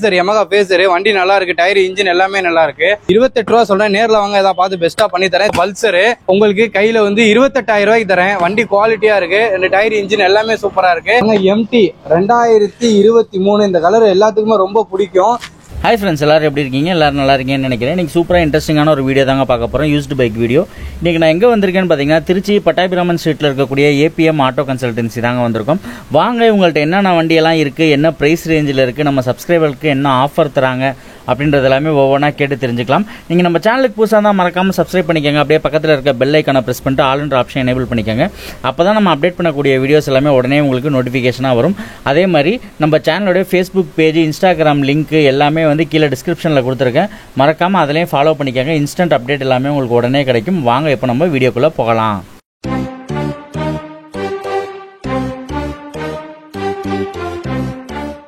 Sir Yamaha Fazer வண்டி நல்லா இருக்கு, டயர் இன்ஜின் எல்லாமே நல்லா இருக்கு. 28 ரூபா சொல்றேன், நேர்ல வாங்க ஏதாவது பார்த்து பெஸ்டா பண்ணி தரேன். பல்சர் உங்களுக்கு கையில வந்து 28,000 ரூபாய்க்கு தரேன். வண்டி குவாலிட்டியா இருக்கு, இந்த டயர் இன்ஜின் எல்லாமே சூப்பரா இருக்கு. MT 2023 இந்த கலர் எல்லாத்துக்குமே ரொம்ப பிடிக்கும். ஹாய் ஃப்ரெண்ட்ஸ், எல்லாரும் எப்படி இருக்கீங்க? எல்லாரும் நல்லா இருக்கீங்கன்னு நினைக்கிறேன். இன்றைக்கி சூப்பராக இன்ட்ரெஸ்டிங்கான ஒரு வீடியோ தாங்க பார்க்க போகிறோம், யூஸ்டு பைக் வீடியோ. இன்றைக்கி நான் எங்கே வந்திருக்கேன்னு பார்த்தீங்கன்னா, திருச்சி பட்டாபிராமன் ஸ்ட்ரீட்டில் இருக்கக்கூடிய APM ஆட்டோ கன்சல்டன்சி தாங்க வந்திருக்கோம். வாங்க, இவங்கள்ட்ட என்னென்ன வண்டியெல்லாம் இருக்குது, என்ன ப்ரைஸ் ரேஞ்சில் இருக்குது, நம்ம சப்ஸ்கிரைபருக்கு என்ன ஆஃபர் தராங்க அப்படின்றது எல்லாமே ஒவ்வொன்றா கேட்டு தெரிஞ்சுக்கலாம். நீங்கள் நம்ம சேனலுக்கு புதுசாக தான் மறக்காமல் சப்ஸ்கிரைப் பண்ணிக்கோங்க. அப்படியே பக்கத்தில் இருக்க பெல் ஐக்கானை ப்ரெஸ் பண்ணிட்டு ஆல்ன்ற ஆப்ஷன் எனேபிள் பண்ணிக்கோங்க. அப்போ தான் நம்ம அப்டேட் பண்ணக்கூடிய வீடியோஸ் எல்லாமே உடனே உங்களுக்கு நோட்டிஃபிகேஷனாக வரும். அதே மாதிரி நம்ம சேனலோடைய ஃபேஸ்புக் பேஜ், இன்ஸ்டாகிராம் லிங்க் எல்லாமே வந்து கீழே டிஸ்கிரிப்ஷனில் கொடுத்துருக்கேன். மறக்காமல் அதிலையும் ஃபாலோ பண்ணிக்கோங்க. இன்ஸ்டன்ட் அப்டேட் எல்லாமே உங்களுக்கு உடனே கிடைக்கும். வாங்க இப்போ நம்ம வீடியோக்குள்ளே போகலாம்.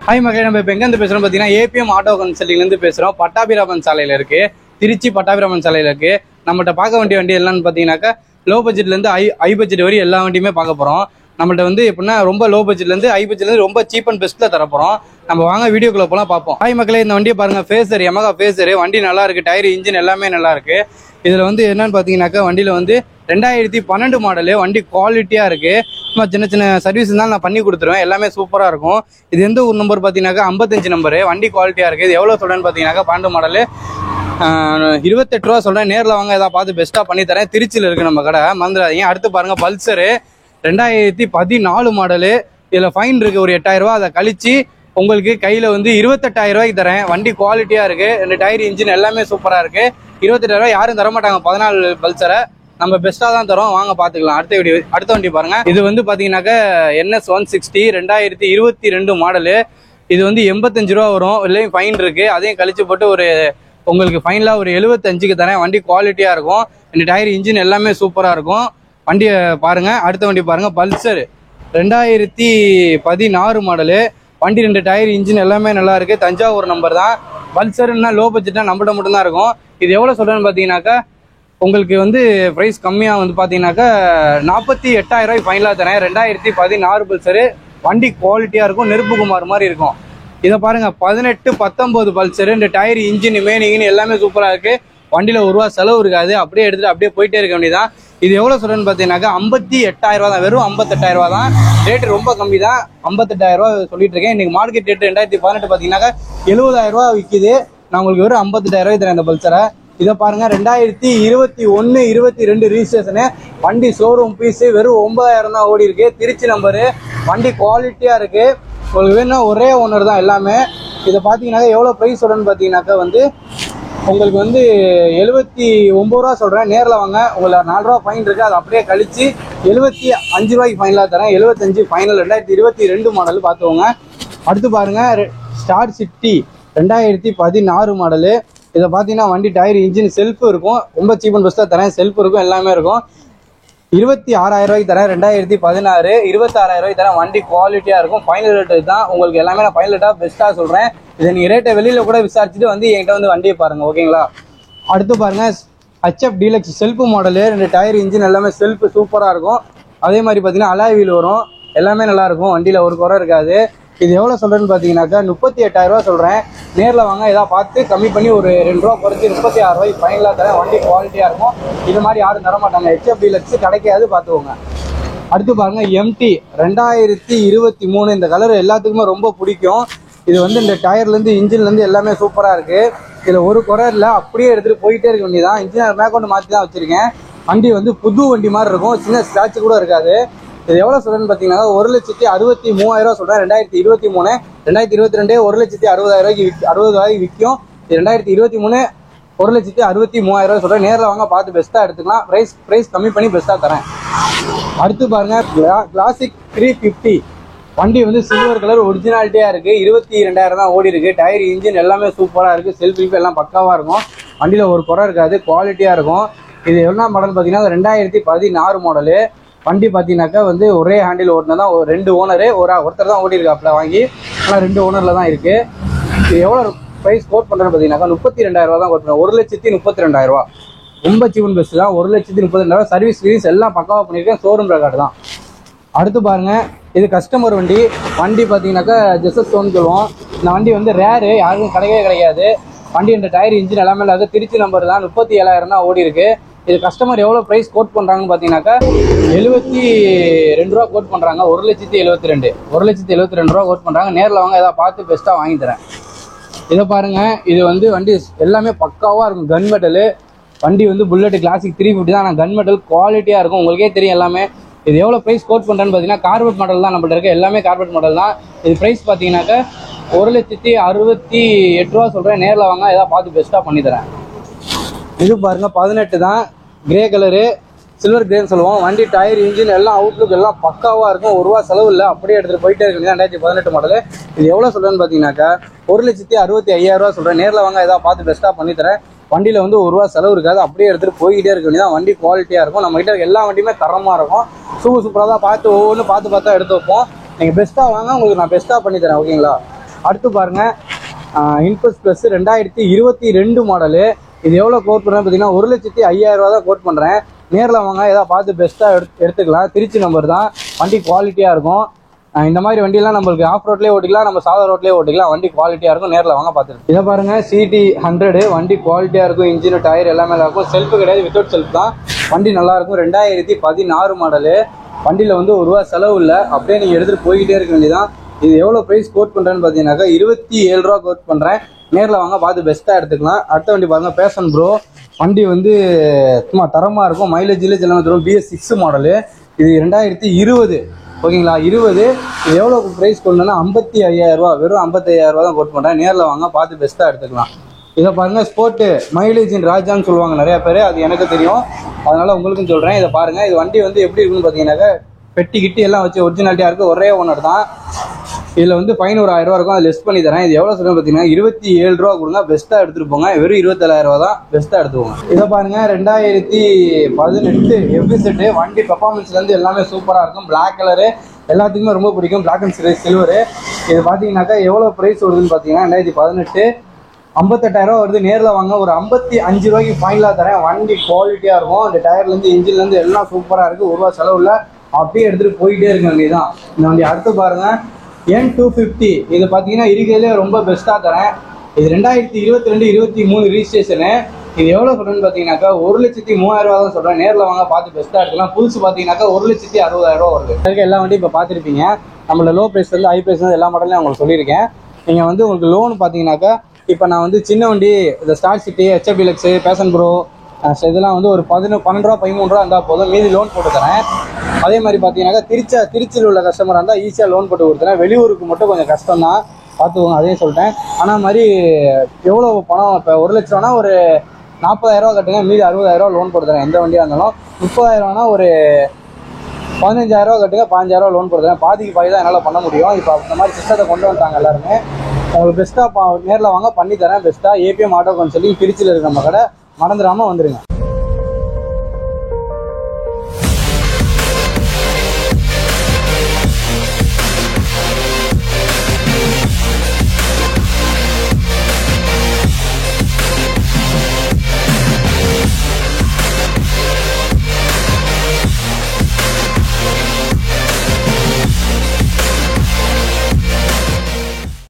ஹாய் மக்களே, நம்ம இப்போ எங்கேருந்து பேசுகிறோம் பார்த்தீங்கன்னா, APM ஆட்டோ கன்சல்டிங்லேருந்து பேசுகிறோம். பட்டாபிராமன் சாலையில் இருக்குது, திருச்சி பட்டாபிராமன் சாலையில் இருக்குது. நம்மகிட்ட பார்க்க வேண்டிய வண்டி எல்லாம்னு பார்த்தீங்கன்னாக்கா, லோ பட்ஜெட்லேருந்து ஹை பட்ஜெட் வரையும் எல்லா வண்டியுமே பார்க்க போகிறோம். நம்மகிட்ட வந்து எப்படின்னா ரொம்ப லோ பட்ஜெட்லேருந்து ஹை பட்ஜெட்லேருந்து ரொம்ப சீப் அண்ட் பெஸ்ட்டில் தரப்போகிறோம். நம்ம வாங்க வீடியோக்குள்ளே போலாம் பார்ப்போம். ஹாய் மக்களே, இந்த வண்டியை பாருங்கள், Fazer Yamaha Fazer வண்டி நல்லா இருக்குது, டயர் இன்ஜின் எல்லாமே நல்லா இருக்குது. இதில் வந்து என்னன்னு பார்த்தீங்கன்னாக்கா, வண்டியில் வந்து 2012 மாடலு, வண்டி குவாலிட்டியாக இருக்குது. சும்மா சின்ன சின்ன சர்வீஸ் இருந்தாலும் நான் பண்ணி கொடுத்துருவேன், எல்லாமே சூப்பராக இருக்கும். இது எந்த ஒரு நம்பர் பார்த்தீங்கன்னாக்கா 55 நம்பரு, வண்டி குவாலிட்டியாக இருக்குது. இது எவ்வளோ சொல்கிறேன்னு பார்த்தீங்கன்னாக்கா, 12 மாடலு 28 ரூபா சொல்கிறேன். நேரில் வாங்க ஏதாவது பார்த்து பெஸ்ட்டாக பண்ணி தரேன். திருச்சியில் இருக்குது நம்ம கடை, மறந்துடாதீங்க. அடுத்து பாருங்கள், பல்சர் 2014 மாடலு. இதில் ஃபைன் இருக்குது ஒரு 8,000 ரூபா, அதை கழிச்சு உங்களுக்கு கையில் வந்து 28,000 ரூபாய்க்கு தரேன். வண்டி குவாலிட்டியாக இருக்குது, இந்த டயர் இன்ஜின் எல்லாமே சூப்பராக இருக்குது. 28,000 ரூபாய் யாரும் தரமாட்டாங்க 14 பல்சரை. நம்ம பெஸ்ட்டாக தான் தரோம், வாங்க பார்த்துக்கலாம். அடுத்த வண்டி பாருங்கள். இது வந்து பார்த்தீங்கன்னாக்கா NS 160 2022 மாடலு. இது வந்து 85 ரூபா வரும், இல்லையும் ஃபைன் இருக்குது. அதையும் கழிச்சு போட்டு ஒரு உங்களுக்கு ஃபைனலாக ஒரு 75க்கு தரேன். வண்டி குவாலிட்டியாக இருக்கும், இந்த டயர் இன்ஜின் எல்லாமே சூப்பராக இருக்கும். வண்டியை பாருங்கள். அடுத்த வண்டி பாருங்கள், பல்சர் 2016 மாடலு. வண்டி 2 டயர் இன்ஜின் எல்லாமே நல்லா இருக்குது. தஞ்சாவூர் நம்பர் தான். பல்சர்னா லோ பட்ஜெட்னா நம்மகிட்ட மட்டும்தான் இருக்கும். இது எவ்வளோ சொல்கிறேன்னு பார்த்தீங்கன்னாக்கா, உங்களுக்கு வந்து ப்ரைஸ் கம்மியாக வந்து பார்த்தீங்கன்னாக்கா 48,000 ரூபாய் ஃபைனலாக தரேன். 2016 பல்சரு, வண்டி குவாலிட்டியாக இருக்கும், நெருப்புக்குமார் மாதிரி இருக்கும். இதை பாருங்கள், 18, 19 பல்சரு. இந்த டயர் இன்ஜின் மேனிங்கின்னு எல்லாமே சூப்பராக இருக்குது. வண்டியில் ஒரு ரூபா செலவு இருக்காது, அப்படியே எடுத்துகிட்டு அப்படியே போயிட்டே இருக்க வேண்டியதான். இது எவ்வளோ சொல்கிறேன்னு பார்த்தீங்கன்னாக்கா 58,000 ரூபா தான், வெறும் 58,000 ரூபா தான். ரேட்டு ரொம்ப கம்மி தான், 58,000 ரூபா சொல்லிட்டு இருக்கேன். இன்றைக்கி மார்க்கெட் ரேட்டு 2018 பார்த்தீங்கன்னாக்கா 70,000 ரூபா விற்கிது. நான் உங்களுக்கு வெறும் 58,000 ரூபாய் தரேன் இந்த பல்சரை. இதை பாருங்கள், 2021, 22 ரிஜிஸ்ட்ரேஷனு. வண்டி ஷோரூம் பீஸு, வெறும் 9,000 தான் ஓடி இருக்கு. திருச்சி நம்பரு, வண்டி குவாலிட்டியாக இருக்குது. உங்களுக்கு வேணும்னா ஒரே ஓனர் தான் எல்லாமே. இதை பார்த்தீங்கன்னாக்கா எவ்வளோ ப்ரைஸ் சொல்கிறேன்னு பார்த்தீங்கன்னாக்கா வந்து உங்களுக்கு வந்து 79 ரூபா சொல்கிறேன். நேரில் வாங்க, உங்களை 4 ரூபா ஃபைன் இருக்குது, அதை அப்படியே கழித்து 75 ரூபாய்க்கு ஃபைனலாக தரேன். 75 ஃபைனல். 2022 மாடல் பார்த்துக்கோங்க. அடுத்து பாருங்கள், ஸ்டார் சிட்டி 2016 மாடலு. இதை பார்த்தீங்கன்னா வண்டி டயர் இன்ஜின் செல்ஃபு இருக்கும், ரொம்ப சீப் அண்ட் பெஸ்ட்டாக தரேன். செல்ஃப் இருக்கும், எல்லாமே இருக்கும். 26,000 ரூபாய்க்கு தரேன். 2016 26,000 ரூபாய்க்கு தரேன். வண்டி குவாலிட்டியாக இருக்கும். ஃபைனல் ரேட்டு தான் உங்களுக்கு எல்லாமே நான் ஃபைனல் ரேட்டாக பெஸ்ட்டாக சொல்கிறேன். இதை நீங்கள் ரேட்டை வெளியில் கூட விசாரிச்சுட்டு வந்து என்கிட்ட வந்து வண்டியை பாருங்கள், ஓகேங்களா? அடுத்து பாருங்கள், HF deluxe self model. 2 tyre engine எல்லாமே செல்ஃபு சூப்பராக இருக்கும். அதே மாதிரி பார்த்தீங்கன்னா அலாய் வீல் வரும், எல்லாமே நல்லாயிருக்கும். வண்டியில் ஒரு குறை இருக்காது. இது எவ்வளோ சொல்கிறேன்னு பார்த்தீங்கன்னாக்கா 38,000 ரூபா சொல்கிறேன். நேரில் வாங்க, ஏதாவது பார்த்து கம்மி பண்ணி ஒரு 2 ரூபா குறைச்சி 36 ரூபாய்க்கு ஃபைனலாக தரேன். வண்டி குவாலிட்டியாக இருக்கும், இது மாதிரி யாரும் தரமாட்டாங்க. HF டீலக்ஸ் கிடைக்காது, பார்த்துக்கோங்க. அடுத்து பாருங்கள், MT 2023 இந்த கலர் எல்லாத்துக்குமே ரொம்ப பிடிக்கும். இது வந்து இந்த டயர்லேருந்து இன்ஜின்லேருந்து எல்லாமே சூப்பராக இருக்குது. இதில் ஒரு குறை இல்லை, அப்படியே எடுத்துகிட்டு போயிட்டே இருக்க வேண்டியது தான். இன்ஜினியர் மேற்கொண்டு மாற்றி தான் வச்சுருக்கேன். வண்டி வந்து புது வண்டி மாதிரி இருக்கும், சின்ன ஸ்க்ராட்ச் கூட இருக்காது. இது எவ்வளோ சொல்கிறேன்னு பார்த்தீங்கன்னா 1,63,000 ரூபா சொல்கிறேன். 2023 2022 1,60,000 ரூபாய்க்கு விற்கும். இது 2023 1,63,000 ரூபா சொல்கிறேன். நேரில் வாங்க, பார்த்து பெஸ்ட்டாக எடுத்துக்கலாம். ப்ரைஸ் கம்மி பண்ணி பெஸ்ட்டாக தரேன். அடுத்து பாருங்கள், கிளாசிக் 350 வண்டி வந்து சில்வர் கலர், ஒரிஜினாலிட்டியாக இருக்குது. 22,000 தான் ஓடி இருக்குது. டயர் இன்ஜின் எல்லாமே சூப்பராக இருக்குது. செல்ஃப் எல்லாம் பக்காவாக இருக்கும். வண்டியில் ஒரு குறை இருக்காது, குவாலிட்டியாக இருக்கும். இது என்ன மாடல் பார்த்தீங்கன்னா 2016 மாடலு. வண்டி பார்த்தீங்கன்னாக்கா வந்து ஒரே ஹேண்டில் ஓட்டினா தான், 2 ஓனரு, ஒருத்தர் தான் ஓடி இருக்காப்புல வாங்கி, ஆனால் 2 ஓனரில் தான் இருக்குது. இது எவ்வளோ ப்ரைஸ் கோட் பண்ணுறேன்னு பார்த்தீங்கன்னாக்கா 32,000 ரூபா தான் கோட் பண்ணுறேன். 1,32,000 ரூபா, ரொம்ப சீப் அண்ட் பெஸ்ட் தான். 1,32,000 ரூபா. சர்வீஸ் எல்லாம் பக்காவாக பண்ணியிருக்கேன், ஷோரூம் ரெக்கார்டு தான். அடுத்து பாருங்கள், இது கஸ்டமர் வண்டி. வண்டி பார்த்தீங்கன்னாக்கா ஜெசஸ் 1 சொல்லுவோம். இந்த வண்டி வந்து ரேரு, யாருக்கும் கிடைக்கவே கிடைக்காது. வண்டி இந்த டயர் இன்ஜின் எல்லாமே இல்லாத திருச்சி நம்பர் தான். 37,000 தான் ஓடி இருக்கு. இது கஸ்டமர் எவ்வளோ ப்ரைஸ் கோட் பண்ணுறாங்கன்னு பார்த்தீங்கன்னாக்கா 72 ரூபா கோட் பண்ணுறாங்க. 1,72,000 1,72,000 ரூபா கோட் பண்ணுறாங்க. நேரில் வாங்க, ஏதாவது பார்த்து பெஸ்ட்டாக வாங்கி தரேன். இதை பாருங்க, இது வந்து வண்டி எல்லாமே பக்காவாக இருக்கும். கன் மெட்டலு வண்டி வந்து புல்லட் கிளாசிக் 350 தான். ஆனால் கன் மெட்டல் குவாலிட்டியாக இருக்கும். உங்களுக்கே தெரியும் எல்லாமே. இது எவ்வளோ ப்ரைஸ் கோட் பண்ணுறேன்னு பார்த்தீங்கன்னா கார்பெட் மாடல் தான் நம்மள்ட்ட இருக்க. எல்லாமே கார்பெட் மாடல் தான். இது ப்ரைஸ் பார்த்தீங்கன்னாக்கா 1,68,000 ரூபா சொல்கிறேன். நேரில் வாங்க, ஏதாவது பார்த்து பெஸ்ட்டாக பண்ணி தரேன். இது பாருங்க 18 தான். கிரே கலரு, சில்வர் கிரேன்னு சொல்லுவோம். வண்டி டயர் இன்ஜின் எல்லாம் அவுட்லுக் எல்லாம் பக்காவாக இருக்கும். 1 ரூபா செலவு இல்லை, அப்படியே எடுத்துகிட்டு போயிட்டே இருக்கு. 2018 மாடல். இது எவ்வளோ சொல்கிறேன்னு பார்த்தீங்கன்னாக்கா 1,65,000 ரூபா சொல்கிறேன். நேரில் வாங்க, ஏதாவது பார்த்து பெஸ்ட்டாக பண்ணி தரேன். வண்டியில் வந்து 1 ரூபா செலவு இருக்காது, அப்படியே எடுத்துகிட்டு போய்கிட்டே இருக்க வேண்டியதான். வண்டி குவாலிட்டியாக இருக்கும். நம்ம கிட்ட எல்லா வண்டியுமே தரமாக இருக்கும். சூப்பராக தான் பார்த்து ஒவ்வொன்றும் பார்த்து எடுத்து வைப்போம். நீங்கள் பெஸ்ட்டாக வாங்க, உங்களுக்கு நான் பெஸ்ட்டாக பண்ணி தரேன். ஓகேங்களா? அடுத்து பாருங்கள், இன்பஸ் ப்ளஸ் 2022 மாடலு. இது எவ்வளோ கோட் பண்ணுறேன் பார்த்தீங்கன்னா 1,05,000 ரூபா தான் கோட் பண்ணுறேன். நேரில் வாங்க, ஏதாவது பார்த்து பெஸ்ட்டாக எடுத்துக்கலாம். திருச்சி நம்பர் தான். வண்டி குவாலிட்டியாக இருக்கும். இந்த மாதிரி வண்டியெல்லாம் நம்மளுக்கு ஆஃப் ரோட்லேயே ஓட்டிக்கலாம், நம்ம சாதா ரோட்லேயே ஓட்டிக்கலாம். வண்டி குவாலிட்டியாக இருக்கும். நேரில் வாங்க பார்த்துட்டு. இதை பாருங்கள், CT 100. வண்டி குவாலிட்டியாக இருக்கும். இன்ஜின் டயர் எல்லாமே இருக்கும். செல்ஃபு கிடையாது, வித்தவுட் செல்ஃப் தான். வண்டி நல்லாயிருக்கும். 2016 மாடலு. வண்டியில் வந்து 1 ரூபா செலவு இல்லை, அப்படியே நீங்கள் எடுத்துகிட்டு போய்கிட்டே இருக்க வேண்டியதான். இது எவ்வளோ ப்ரைஸ் கோட் பண்ணுறேன்னு பார்த்தீங்கன்னாக்கா 27 ரூபா கோட் பண்ணுறேன். நேரில் வாங்க, பார்த்து பெஸ்ட்டாக எடுத்துக்கலாம். அடுத்த வண்டி பாருங்கள், பேஷன் ப்ரோ. வண்டி வந்து சும்மா தரமாக இருக்கும். மைலேஜ் எல்லாமே தரும். BS6 model. இது 2020. ஓகேங்களா? 20. இது எவ்வளோ ப்ரைஸ் கொண்டுனா 55,000 ரூபா. வெறும் 55,000 ரூபா தான் கோட் பண்ணுறேன். நேரில் வாங்க, பார்த்து பெஸ்ட்டாக எடுத்துக்கலாம். இதை பாருங்கள், ஸ்போர்ட்டு மைலேஜின் ராஜான்னு சொல்லுவாங்க நிறையா பேர். அது எனக்கு தெரியும், அதனால் உங்களுக்கும் சொல்கிறேன். இதை பாருங்கள், இது வண்டி வந்து எப்படி இருக்குன்னு பார்த்தீங்கன்னாக்கா பெட்டி கிட்டி எல்லாம் வச்சு ஒரிஜினாலிட்டியாக இருக்குது. ஒரே ஓனர் தான். இதில் வந்து ஃபைன் ஒரு 1000 ரூபா இருக்கும். அது லெஸ் பண்ணி தரேன். இது எவ்வளோ சொல்லுங்க பார்த்தீங்கன்னா 27 ரூபா கொடுங்க, பெஸ்ட்டாக எடுத்துகிட்டு போங்க. வெறும் 27,000 ரூபா தான், பெஸ்ட்டாக எடுத்துக்கோங்க. இதை பாருங்கள், 2018 FZ. வண்டி பெர்ஃபார்மன்ஸ்லேருந்து எல்லாமே சூப்பராக இருக்கும். பிளாக் கலரு எல்லாத்துக்குமே ரொம்ப பிடிக்கும். Black and silver. இது பார்த்தீங்கன்னாக்கா எவ்வளோ ப்ரைஸ் வருதுன்னு பார்த்தீங்கன்னா 2018 58,000 ரூபா வருது. நேரில் வாங்க, ஒரு 55 ரூபாய்க்கு ஃபைனலாக தரேன். வண்டி குவாலிட்டியாக இருக்கும். இந்த டயர்லேருந்து இன்ஜின்லேருந்து எல்லாம் சூப்பராக இருக்குது. 1 ரூபா செலவு இல்லை, அப்படியே எடுத்துகிட்டு போயிட்டே இருக்க வேண்டியதான் இந்த வண்டி. அடுத்து பாருங்கள், N250. இது பார்த்தீங்கன்னா இருக்கிறதுலே ரொம்ப பெஸ்ட்டாக தரேன். இது 2022-23 ரிஜிஸ்ட்ரேஷனு. இது எவ்வளோ சொல்கிறேன்னு பார்த்தீங்கன்னாக்கா 1,03,000 ரூபா தான் சொல்கிறேன். நேரில் வாங்க, பார்த்து பெஸ்ட்டாக எடுக்கலாம். புதுசு பார்த்தீங்கன்னாக்கா 1,60,000 ரூபா வருது. இருக்க எல்லா வண்டியும் இப்போ பார்த்துருப்பீங்க. நம்மள லோ ப்ரைஸ்லேருந்து ஹை ப்ரைஸ்லேருந்து எல்லா மாடலையும் உங்களுக்கு சொல்லியிருக்கேன். நீங்கள் வந்து உங்களுக்கு லோன் பார்த்தீங்கன்னாக்கா இப்போ நான் வந்து சின்ன வண்டி இந்த Star City, HF Deluxe, Passion Pro இதெல்லாம் வந்து ஒரு 12 ரூபா 13 ரூபா இருந்தால் போதும், மீதி லோன் போட்டு தரேன். அதே மாதிரி பார்த்தீங்கன்னாக்கா திருச்சியில் உள்ள கஸ்டமராக இருந்தால் ஈஸியாக லோன் போட்டு கொடுத்துறேன். வெளியூருக்கு மட்டும் கொஞ்சம் கஷ்டம் தான், பார்த்துக்கோங்க. அதையும் சொல்லிட்டேன். ஆனால் மாதிரி எவ்வளோ பணம், இப்போ 1 லட்ச ரூபானா ஒரு 40,000 ரூபா கட்டுங்க, மீதி 60,000 ரூபா லோன் போட்டு தரேன். எந்த வண்டியாக இருந்தாலும் 30,000 ரூபானா ஒரு 15,000 ரூபா கட்டுங்க, 15,000 ரூபா லோன் போட்டு தரேன். பாதிக்கு பாதி தான் என்னால் பண்ண முடியும். இப்போ இந்த மாதிரி சிஸ்டத்தை கொண்டு வந்துட்டாங்க எல்லாருமே. உங்களுக்கு பெஸ்ட்டாக நேரில் வாங்க, பண்ணி தரேன் பெஸ்ட்டாக. APM ஆட்டோ கன்சல்டிங் திருச்சியில் இருக்க நம்ம கடை. மறந்துடாமல் வந்துடுங்க.